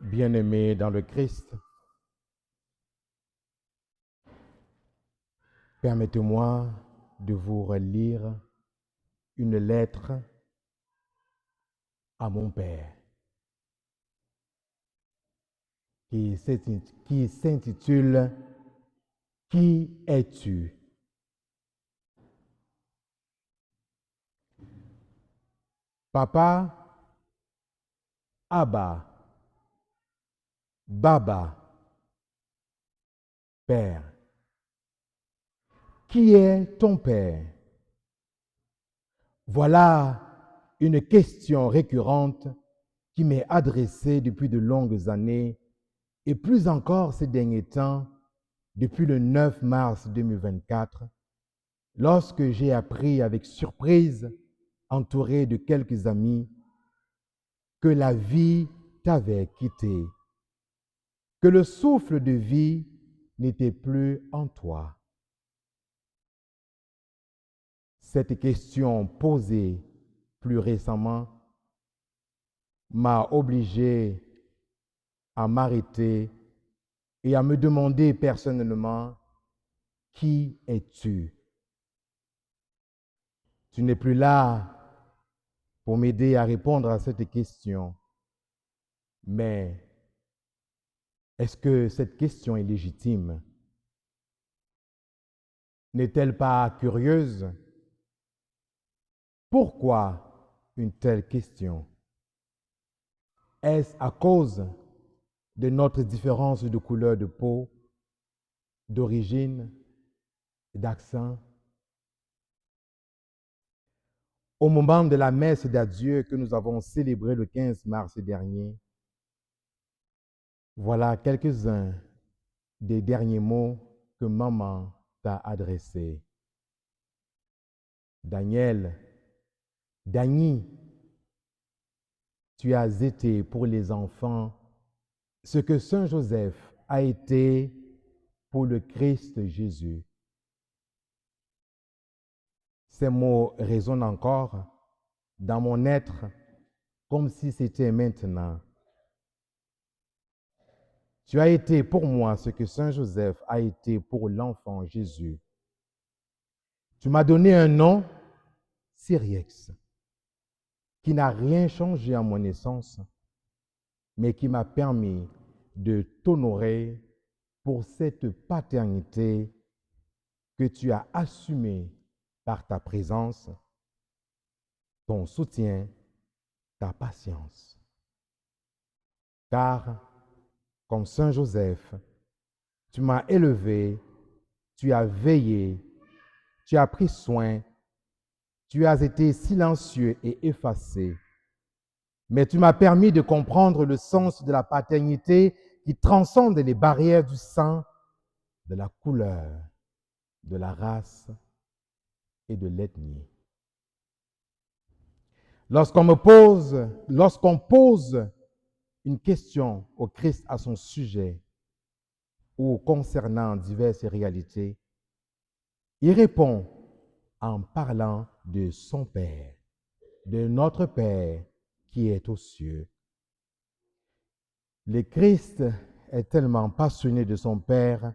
Bien-aimés dans le Christ, permettez-moi de vous relire une lettre à mon Père qui s'intitule « Qui es-tu » Papa, Abba, Baba, Père. Qui est ton Père? Voilà une question récurrente qui m'est adressée depuis de longues années et plus encore ces derniers temps, depuis le 9 mars 2024, lorsque j'ai appris avec surprise, entouré de quelques amis, que la vie t'avait quitté, que le souffle de vie n'était plus en toi. Cette question posée plus récemment m'a obligé à m'arrêter et à me demander personnellement, qui es-tu? Tu n'es plus là pour m'aider à répondre à cette question, mais est-ce que cette question est légitime? N'est-elle pas curieuse? Pourquoi une telle question? Est-ce à cause de notre différence de couleur de peau, d'origine, d'accent? Au moment de la messe d'adieu que nous avons célébrée le 15 mars dernier, voilà quelques-uns des derniers mots que maman t'a adressés. Daniel, Dany, tu as été pour les enfants ce que Saint Joseph a été pour le Christ Jésus. Ces mots résonnent encore dans mon être comme si c'était maintenant. Tu as été pour moi ce que Saint Joseph a été pour l'enfant Jésus. Tu m'as donné un nom, Syriex, qui n'a rien changé à mon naissance, mais qui m'a permis de t'honorer pour cette paternité que tu as assumée par ta présence, ton soutien, ta patience. Car, comme Saint Joseph, tu m'as élevé, tu as veillé, tu as pris soin, tu as été silencieux et effacé, mais tu m'as permis de comprendre le sens de la paternité qui transcende les barrières du sang, de la couleur, de la race et de l'ethnie. Lorsqu'on pose une question au Christ à son sujet ou concernant diverses réalités, il répond en parlant de son Père, de notre Père qui est aux cieux. Le Christ est tellement passionné de son Père,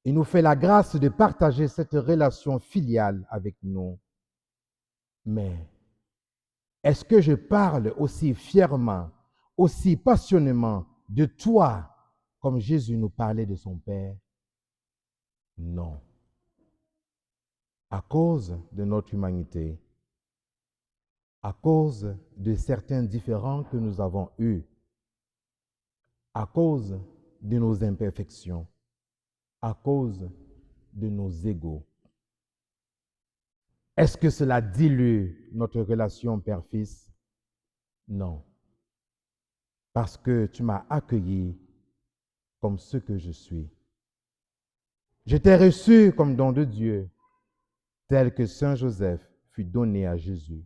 il nous fait la grâce de partager cette relation filiale avec nous. Mais est-ce que je parle aussi fièrement, aussi passionnément de toi comme Jésus nous parlait de son Père? Non. À cause de notre humanité, à cause de certains différends que nous avons eus, à cause de nos imperfections, à cause de nos égos. Est-ce que cela dilue notre relation père-fils? Non. Parce que tu m'as accueilli comme ce que je suis. Je t'ai reçu comme don de Dieu, tel que Saint Joseph fut donné à Jésus.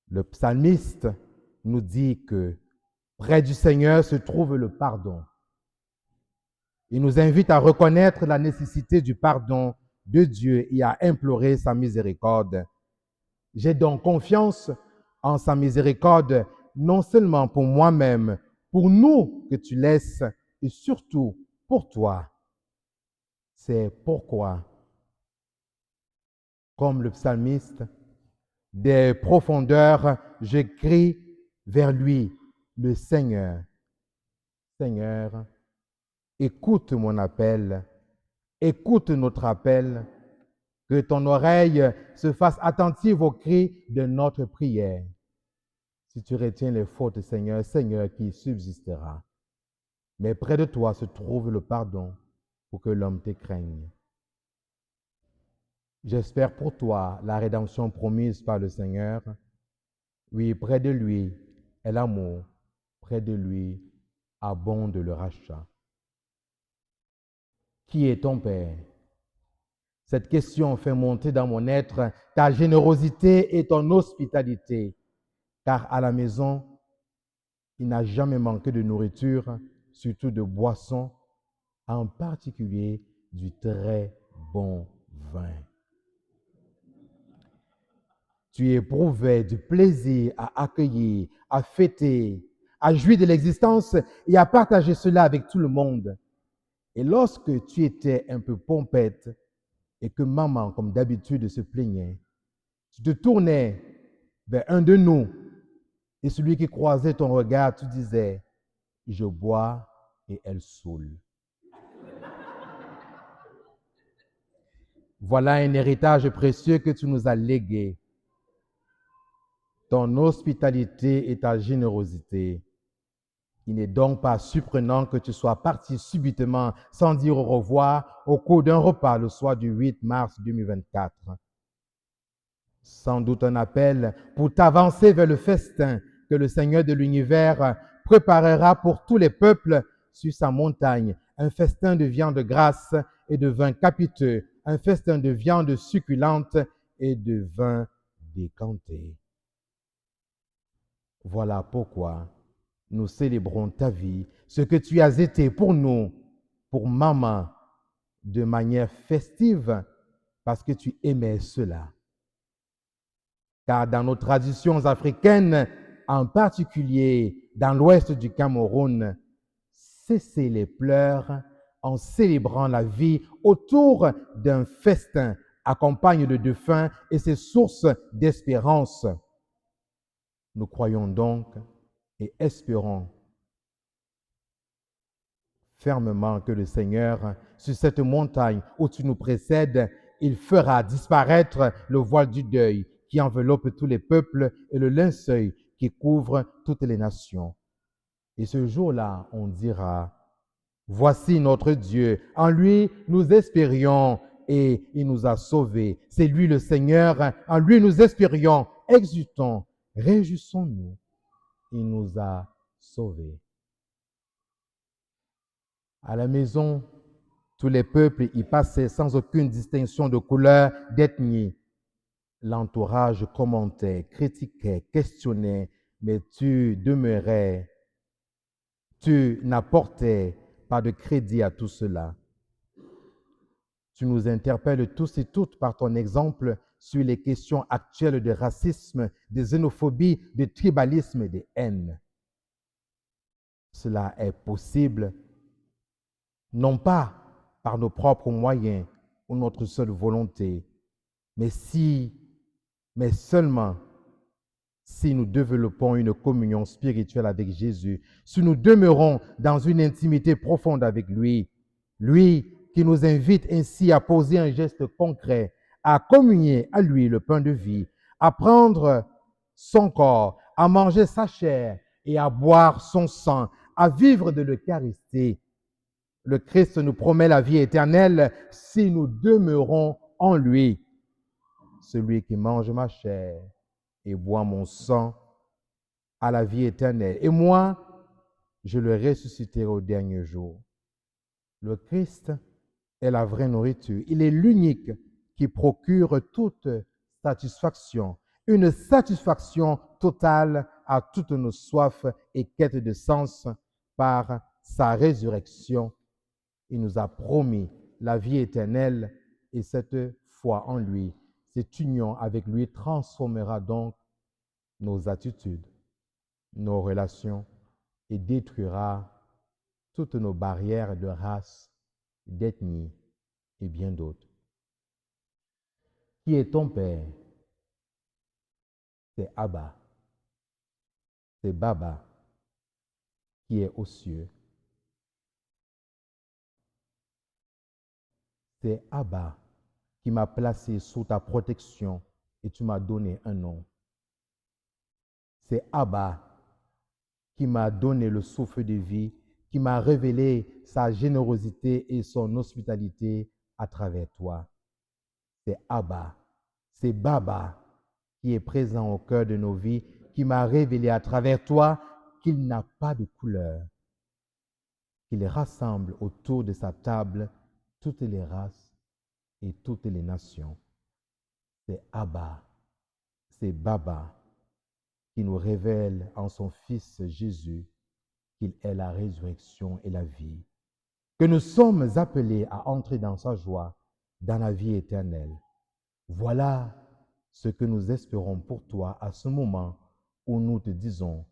Le psalmiste nous dit que près du Seigneur se trouve le pardon. Il nous invite à reconnaître la nécessité du pardon de Dieu et à implorer sa miséricorde. J'ai donc confiance en sa miséricorde, non seulement pour moi-même, pour nous que tu laisses et surtout pour toi. C'est pourquoi, comme le psalmiste, des profondeurs, je crie vers lui, le Seigneur. Seigneur, écoute mon appel, écoute notre appel, que ton oreille se fasse attentive aux cris de notre prière. Si tu retiens les fautes, Seigneur, Seigneur, qui subsistera. Mais près de toi se trouve le pardon pour que l'homme te craigne. J'espère pour toi la rédemption promise par le Seigneur. Oui, près de lui est l'amour, près de lui abonde le rachat. Qui est ton Père? Cette question fait monter dans mon être ta générosité et ton hospitalité, car à la maison, il n'a jamais manqué de nourriture, surtout de boissons, en particulier du très bon vin. Tu éprouvais du plaisir à accueillir, à fêter, à jouir de l'existence et à partager cela avec tout le monde. Et lorsque tu étais un peu pompette et que maman, comme d'habitude, se plaignait, tu te tournais vers un de nous et celui qui croisait ton regard, tu disais, je bois et elle saoule. Voilà un héritage précieux que tu nous as légué. Ton hospitalité et ta générosité. Il n'est donc pas surprenant que tu sois parti subitement sans dire au revoir au cours d'un repas le soir du 8 mars 2024. Sans doute un appel pour t'avancer vers le festin que le Seigneur de l'univers préparera pour tous les peuples sur sa montagne, un festin de viande grasse et de vin capiteux, un festin de viande succulente et de vin décanté. Voilà pourquoi nous célébrons ta vie, ce que tu as été pour nous, pour maman, de manière festive, parce que tu aimais cela. Car dans nos traditions africaines, en particulier dans l'ouest du Cameroun, cesser les pleurs en célébrant la vie autour d'un festin accompagne le défunt et ses sources d'espérance. Nous croyons donc et espérons fermement que le Seigneur, sur cette montagne où tu nous précèdes, il fera disparaître le voile du deuil qui enveloppe tous les peuples et le linceul qui couvre toutes les nations. Et ce jour-là, on dira, voici notre Dieu, en lui nous espérions et il nous a sauvés. C'est lui le Seigneur, en lui nous espérions, exultons, réjouissons-nous, il nous a sauvés. À la maison, tous les peuples y passaient sans aucune distinction de couleur, d'ethnie. L'entourage commentait, critiquait, questionnait, mais tu demeurais, tu n'apportais pas de crédit à tout cela. Tu nous interpelles tous et toutes par ton exemple sur les questions actuelles de racisme, de xénophobie, de tribalisme et de haine. Cela est possible non pas par nos propres moyens ou notre seule volonté, mais seulement si nous développons une communion spirituelle avec Jésus, si nous demeurons dans une intimité profonde avec lui, lui qui nous invite ainsi à poser un geste concret, à communier à lui le pain de vie, à prendre son corps, à manger sa chair et à boire son sang, à vivre de l'Eucharistie. Le Christ nous promet la vie éternelle si nous demeurons en lui. Celui qui mange ma chair et boit mon sang a la vie éternelle. Et moi, je le ressusciterai au dernier jour. Le Christ est la vraie nourriture. Il est l'unique qui procure toute satisfaction, une satisfaction totale à toutes nos soifs et quêtes de sens par sa résurrection. Il nous a promis la vie éternelle et cette foi en lui, cette union avec lui transformera donc nos attitudes, nos relations, et détruira toutes nos barrières de race, d'ethnie et bien d'autres. Qui est ton Père? C'est Abba, c'est Baba qui est aux cieux. C'est Abba qui m'a placé sous ta protection et tu m'as donné un nom. C'est Abba qui m'a donné le souffle de vie, qui m'a révélé sa générosité et son hospitalité à travers toi. C'est Abba, c'est Baba qui est présent au cœur de nos vies, qui m'a révélé à travers toi qu'il n'a pas de couleur, qu'il rassemble autour de sa table toutes les races et toutes les nations. C'est Abba, c'est Baba qui nous révèle en son Fils Jésus qu'il est la résurrection et la vie, que nous sommes appelés à entrer dans sa joie, dans la vie éternelle. Voilà ce que nous espérons pour toi à ce moment où nous te disons,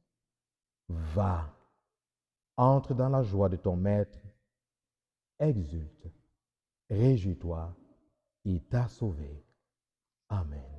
va, entre dans la joie de ton Maître, exulte, réjouis-toi, il t'a sauvé. Amen.